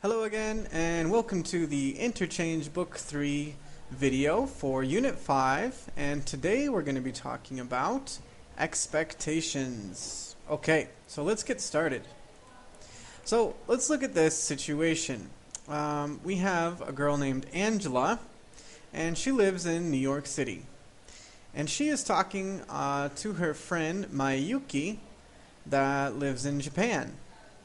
Hello again, and welcome to the Interchange Book 3 video for Unit 5, and today we're going to be talking about expectations. Okay, so let's get started. So let's look at this situation. We have a girl named Angela, and she lives in New York City. And she is talking to her friend Mayuki that lives in Japan.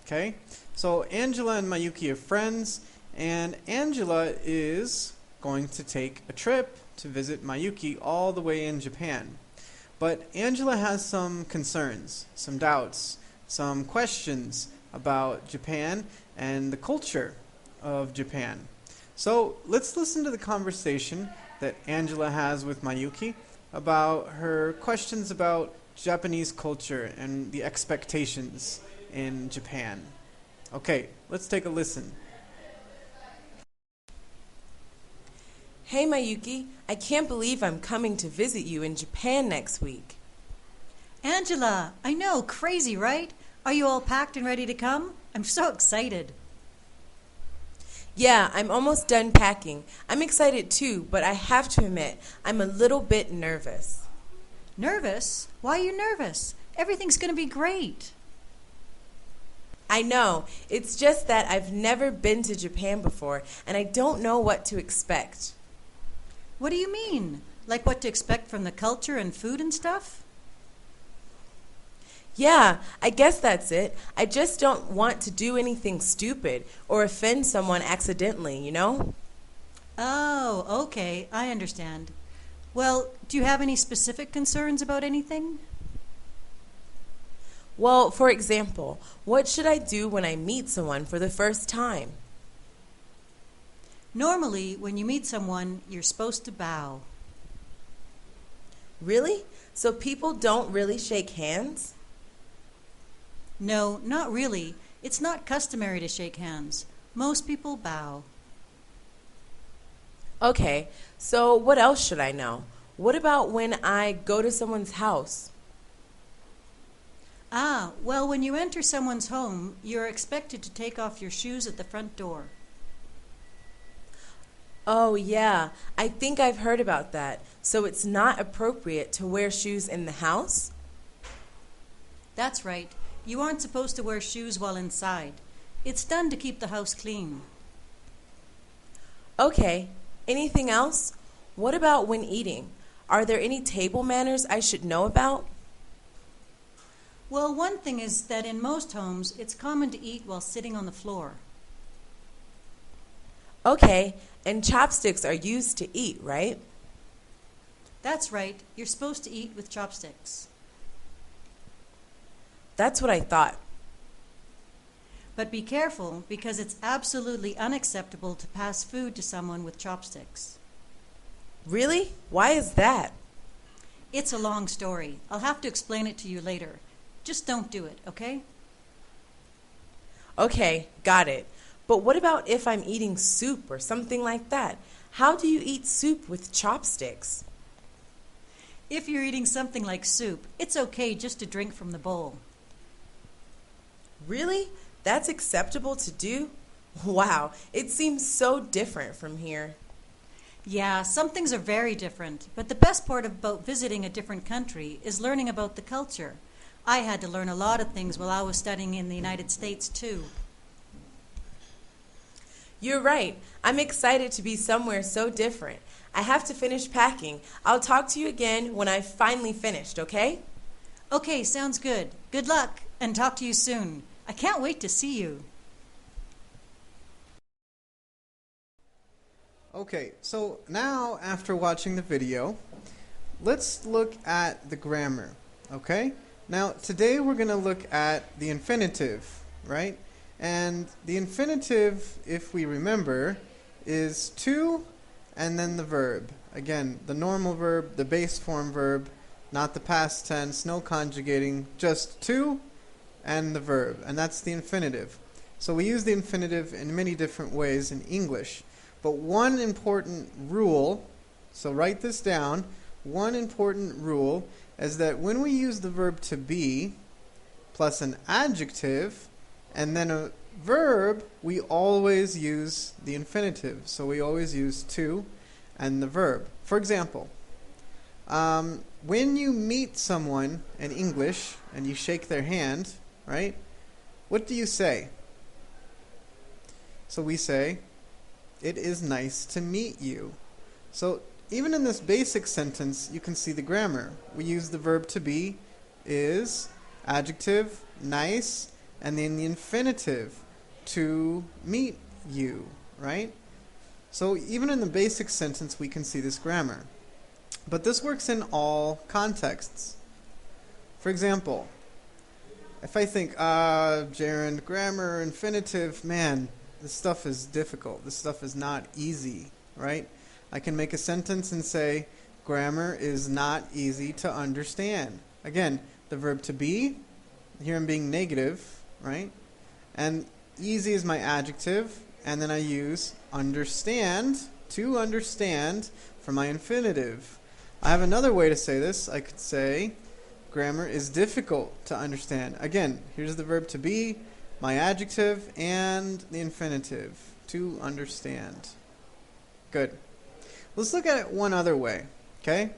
Okay, so Angela and Mayuki are friends, and Angela is going to take a trip to visit Mayuki all the way in Japan. But Angela has some concerns, some doubts, some questions about Japan and the culture of Japan. So let's listen to the conversation that Angela has with Mayuki about her questions about Japanese culture and the expectations in Japan. Okay, let's take a listen. Hey Mayuki, I can't believe I'm coming to visit you in Japan next week. Angela, I know, crazy, right? Are you all packed and ready to come? I'm so excited. Yeah, I'm almost done packing. I'm excited too, but I have to admit, I'm a little bit nervous. Nervous? Why are you nervous? Everything's going to be great. I know, it's just that I've never been to Japan before, and I don't know what to expect. What do you mean? Like what to expect from the culture and food and stuff? Yeah, I guess that's it. I just don't want to do anything stupid or offend someone accidentally, you know? Oh, okay, I understand. Well, do you have any specific concerns about anything? Well, for example, what should I do when I meet someone for the first time? Normally, when you meet someone, you're supposed to bow. Really? So people don't really shake hands? No, not really. It's not customary to shake hands. Most people bow. Okay, so what else should I know? What about when I go to someone's house? Well, when you enter someone's home, you're expected to take off your shoes at the front door. Oh, yeah, I think I've heard about that. So it's not appropriate to wear shoes in the house? That's right. You aren't supposed to wear shoes while inside. It's done to keep the house clean. Okay, anything else? What about when eating? Are there any table manners I should know about? Well, one thing is that in most homes, it's common to eat while sitting on the floor. Okay, and chopsticks are used to eat, right? That's right. You're supposed to eat with chopsticks. That's what I thought. But be careful, because it's absolutely unacceptable to pass food to someone with chopsticks. Really? Why is that? It's a long story. I'll have to explain it to you later. Just don't do it, okay? Okay, got it. But what about if I'm eating soup or something like that? How do you eat soup with chopsticks? If you're eating something like soup, it's okay just to drink from the bowl. Really? That's acceptable to do? Wow, it seems so different from here. Yeah, some things are very different, but the best part about visiting a different country is learning about the culture. I had to learn a lot of things while I was studying in the United States, too. You're right. I'm excited to be somewhere so different. I have to finish packing. I'll talk to you again when I've finally finished, okay? Okay, sounds good. Good luck, and talk to you soon. I can't wait to see you. Okay, so now after watching the video, let's look at the grammar, okay? Now, today we're going to look at the infinitive, right? And the infinitive, if we remember, is to and then the verb. Again, the normal verb, the base form verb, not the past tense, no conjugating, just to and the verb. And that's the infinitive. So we use the infinitive in many different ways in English. But one important rule, so write this down, one important rule is that when we use the verb to be plus an adjective and then Verb, we always use the infinitive. So we always use to and the verb. For example, when you meet someone in English and you shake their hand, right? What do you say? So we say, it is nice to meet you. So even in this basic sentence, you can see the grammar. We use the verb to be, is, adjective, nice, and then the infinitive, to meet you, right? So even in the basic sentence, we can see this grammar. But this works in all contexts. For example, if I think, Jaron, grammar, infinitive, man, this stuff is difficult. This stuff is not easy, right? I can make a sentence and say, grammar is not easy to understand. Again, the verb to be, here I'm being negative, right? And easy is my adjective, and then I use understand, to understand, for my infinitive. I have another way to say this. I could say, grammar is difficult to understand. Again, here's the verb to be, my adjective, and the infinitive, to understand. Good. Let's look at it one other way, okay?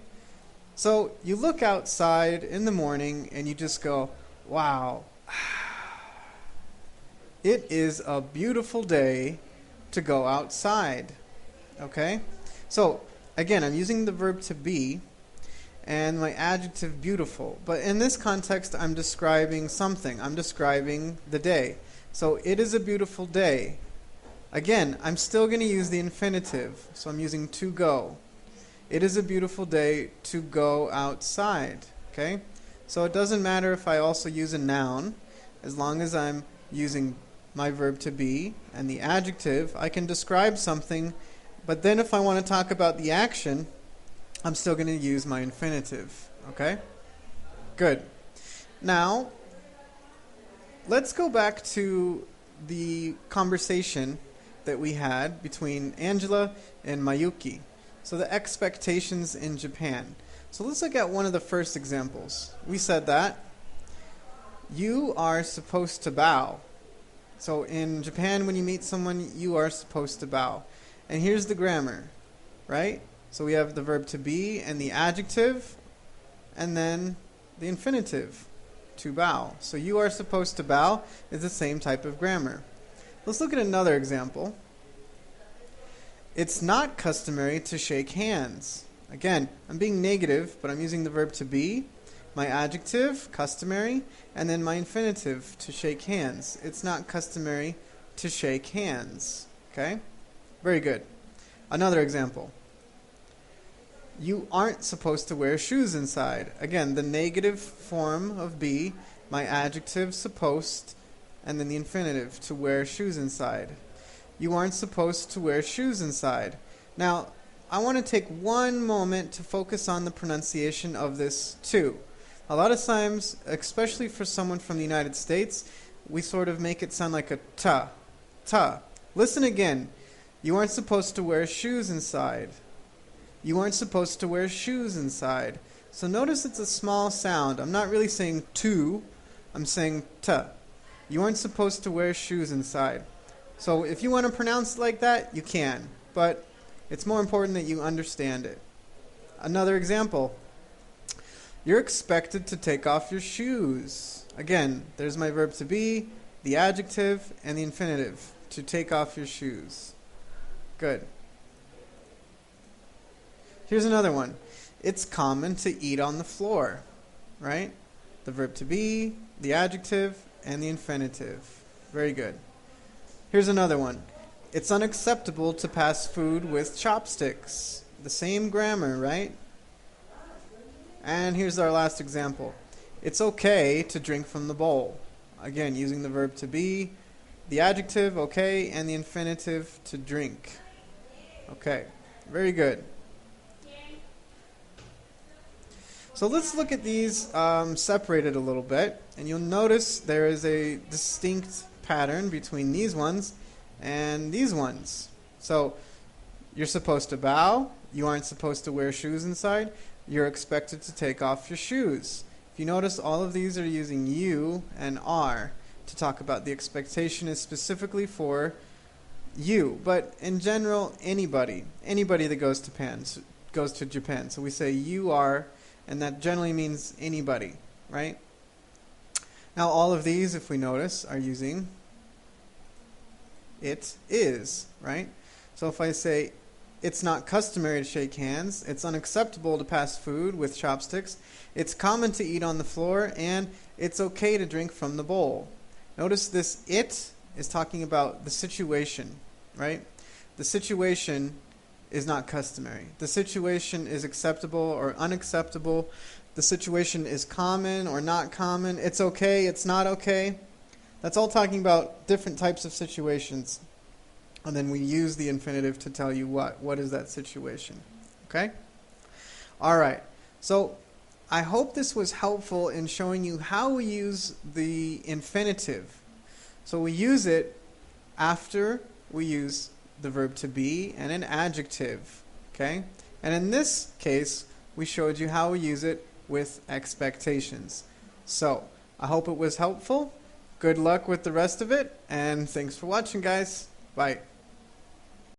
So you look outside in the morning and you just go, wow, it is a beautiful day to go outside, okay? So again, I'm using the verb to be and my adjective beautiful. But in this context, I'm describing something. I'm describing the day. So it is a beautiful day. Again, I'm still going to use the infinitive. So I'm using to go. It is a beautiful day to go outside. Okay? So it doesn't matter if I also use a noun. As long as I'm using my verb to be and the adjective, I can describe something. But then if I want to talk about the action, I'm still going to use my infinitive. Okay? Good. Now, let's go back to the conversation that we had between Angela and Mayuki. So the expectations in Japan. So let's look at one of the first examples. We said that you are supposed to bow. So in Japan, when you meet someone, you are supposed to bow. And here's the grammar, right? So we have the verb to be and the adjective, and then the infinitive, to bow. So you are supposed to bow is the same type of grammar. Let's look at another example. It's not customary to shake hands. Again, I'm being negative, but I'm using the verb to be, my adjective, customary, and then my infinitive, to shake hands. It's not customary to shake hands. Okay? Very good. Another example. You aren't supposed to wear shoes inside. Again, the negative form of be, my adjective, supposed, and then the infinitive, to wear shoes inside. You aren't supposed to wear shoes inside. Now, I want to take one moment to focus on the pronunciation of this too. A lot of times, especially for someone from the United States, we sort of make it sound like a ta, ta. Listen again. You aren't supposed to wear shoes inside. You aren't supposed to wear shoes inside. So notice it's a small sound. I'm not really saying to, I'm saying ta. You aren't supposed to wear shoes inside. So if you want to pronounce it like that, you can. But it's more important that you understand it. Another example. You're expected to take off your shoes. Again, there's my verb to be, the adjective, and the infinitive, to take off your shoes. Good. Here's another one. It's common to eat on the floor, right? The verb to be, the adjective, and the infinitive. Very good. Here's another one. It's unacceptable to pass food with chopsticks. The same grammar, right? And here's our last example. It's okay to drink from the bowl. Again, using the verb to be, the adjective, okay, and the infinitive, to drink. Okay, very good. So let's look at these separated a little bit, and you'll notice there is a distinct pattern between these ones and these ones. So you're supposed to bow, you aren't supposed to wear shoes inside, you're expected to take off your shoes. If you notice, all of these are using you and are. to talk about. The expectation is specifically for you, but in general, anybody that goes to Japan. So we say you are, and that generally means anybody, right? Now all of these, if we notice, are using it is, right? So if I say it's not customary to shake hands, it's unacceptable to pass food with chopsticks, it's common to eat on the floor, and it's okay to drink from the bowl. Notice this it is talking about the situation, right? The situation is not customary. The situation is acceptable or unacceptable. The situation is common or not common. It's okay, it's not okay. That's all talking about different types of situations. And then we use the infinitive to tell you what is that situation. Okay? All right. So I hope this was helpful in showing you how we use the infinitive. So we use it after we use the verb to be and an adjective. Okay? And in this case, we showed you how we use it with expectations. So I hope it was helpful. Good luck with the rest of it, and thanks for watching, guys. Bye.